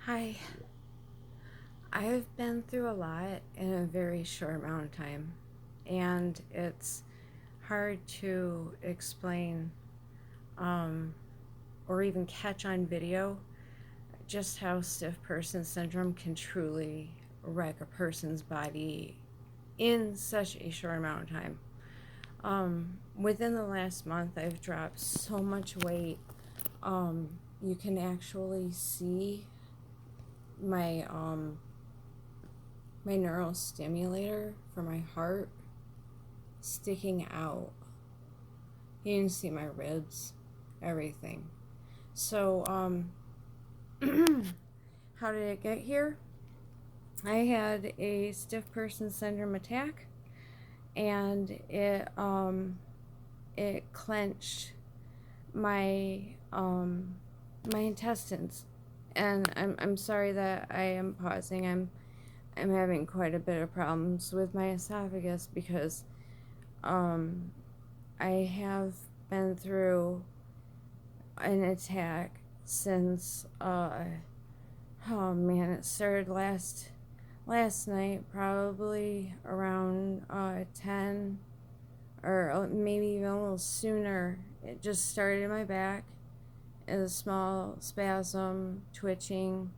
Hi, I've been through a lot in a very short amount of time, and it's hard to explain um, or even catch on video just how stiff person syndrome can truly wreck a person's body in such a short amount of time. Within the last month, I've dropped so much weight. You can actually see my my neurostimulator for my heart sticking out. You can see my ribs, everything. So, how did it get here? I had a stiff person syndrome attack, and it clenched my my intestines, and I'm sorry that I am pausing. I'm having quite a bit of problems with my esophagus because um, I have been through an attack since oh man, it started last night, probably around 10 or maybe even a little sooner. It just started in my back as a small spasm, twitching,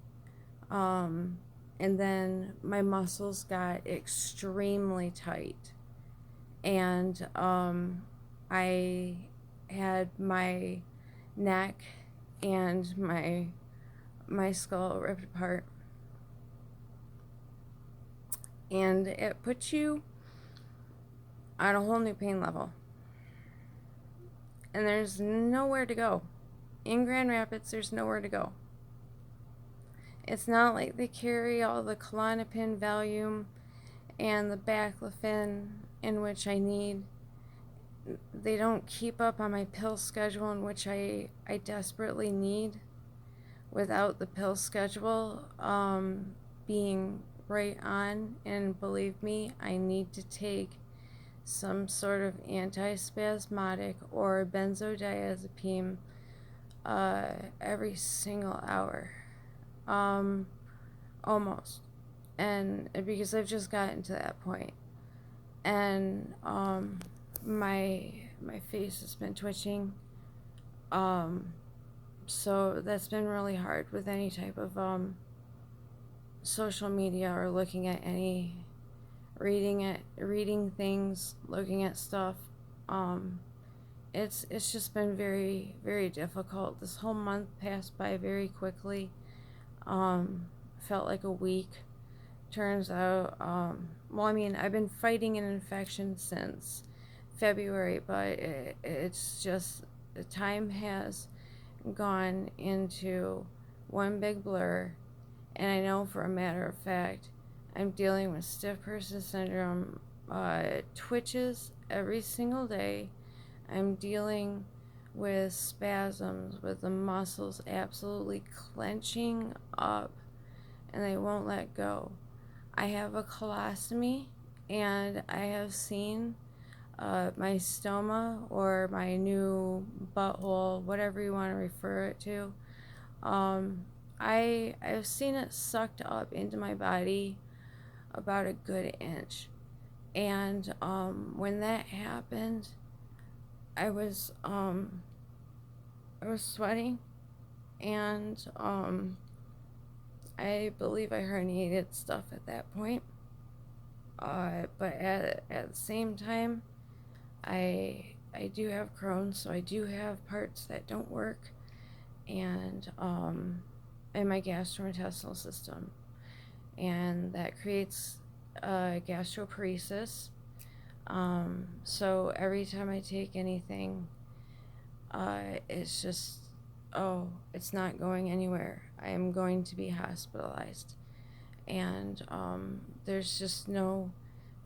and then my muscles got extremely tight, and I had my neck and my skull ripped apart, and it puts you on a whole new pain level, and there's nowhere to go. In Grand Rapids, there's nowhere to go. It's not like they carry all the Klonopin, Valium, and the baclofen in which I need. They don't keep up on my pill schedule, in which I desperately need, without the pill schedule being right on. And believe me, I need to take some sort of antispasmodic or benzodiazepine every single hour, almost, and because I've just gotten to that point, and my face has been twitching, so that's been really hard with any type of social media or looking at any reading things, looking at stuff. It's just been very, very difficult. This whole month passed by very quickly. Felt like a week. Turns out, well, I mean, I've been fighting an infection since February, but it's just the time has gone into one big blur, and I know for a matter of fact I'm dealing with stiff person syndrome, twitches every single day. I'm dealing with spasms, with the muscles absolutely clenching up, and they won't let go. I have a colostomy, and I have seen my stoma, or my new butthole, whatever you want to refer it to. I've seen it sucked up into my body about a good inch, and when that happened, I was sweating, and I believe I herniated stuff at that point. But at the same time, I do have Crohn's, so I do have parts that don't work, and in my gastrointestinal system, and that creates gastroparesis. So every time I take anything, it's just, oh, it's not going anywhere. I am going to be hospitalized, and there's just no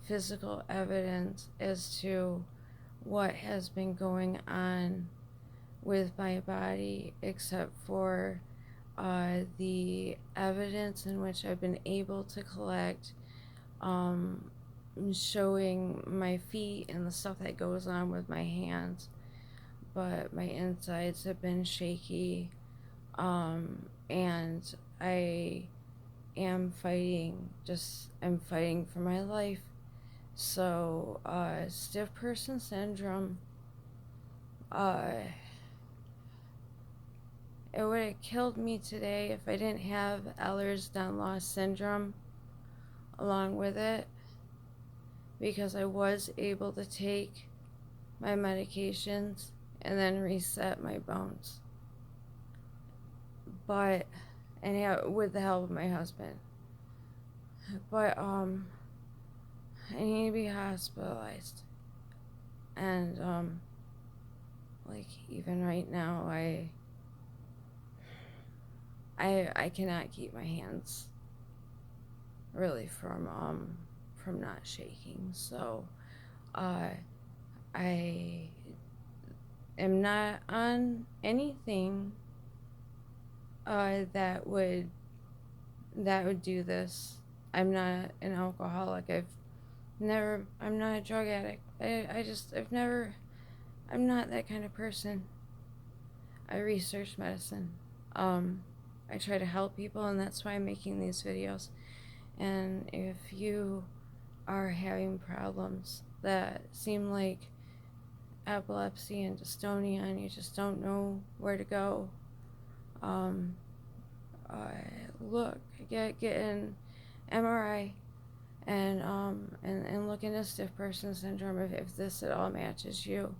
physical evidence as to what has been going on with my body, except for the evidence in which I've been able to collect, showing my feet and the stuff that goes on with my hands. But my insides have been shaky, and I am fighting, I'm fighting for my life. So, stiff person syndrome, uh, it would have killed me today if I didn't have Ehlers-Danlos syndrome along with it, because I was able to take my medications and then reset my bones. But, and with the help of my husband. But, I need to be hospitalized. And, like, even right now, I cannot keep my hands really from not shaking. So, I am not on anything that would do this. I'm not an alcoholic. I'm not a drug addict. I'm not that kind of person. I research medicine. I try to help people, and that's why I'm making these videos. And if you are having problems that seem like epilepsy and dystonia and you just don't know where to go, look, get an MRI and look into stiff person syndrome if this at all matches you,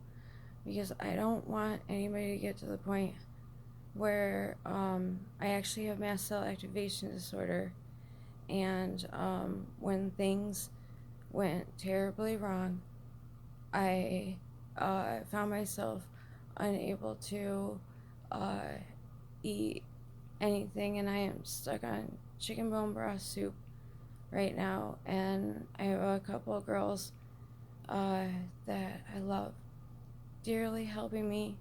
because I don't want anybody to get to the point where I actually have mast cell activation disorder, and when things went terribly wrong, I found myself unable to eat anything, and I am stuck on chicken bone broth soup right now. And I have a couple of girls that I love dearly helping me,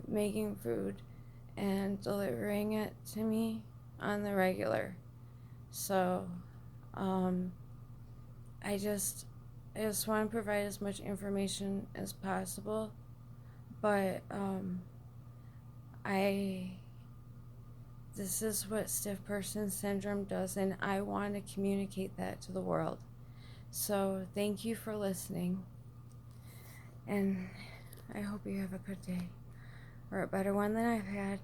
making food and delivering it to me on the regular. So I just want to provide as much information as possible, but this is what stiff person syndrome does, and I want to communicate that to the world. So thank you for listening, and I hope you have a good day, or a better one than I've had.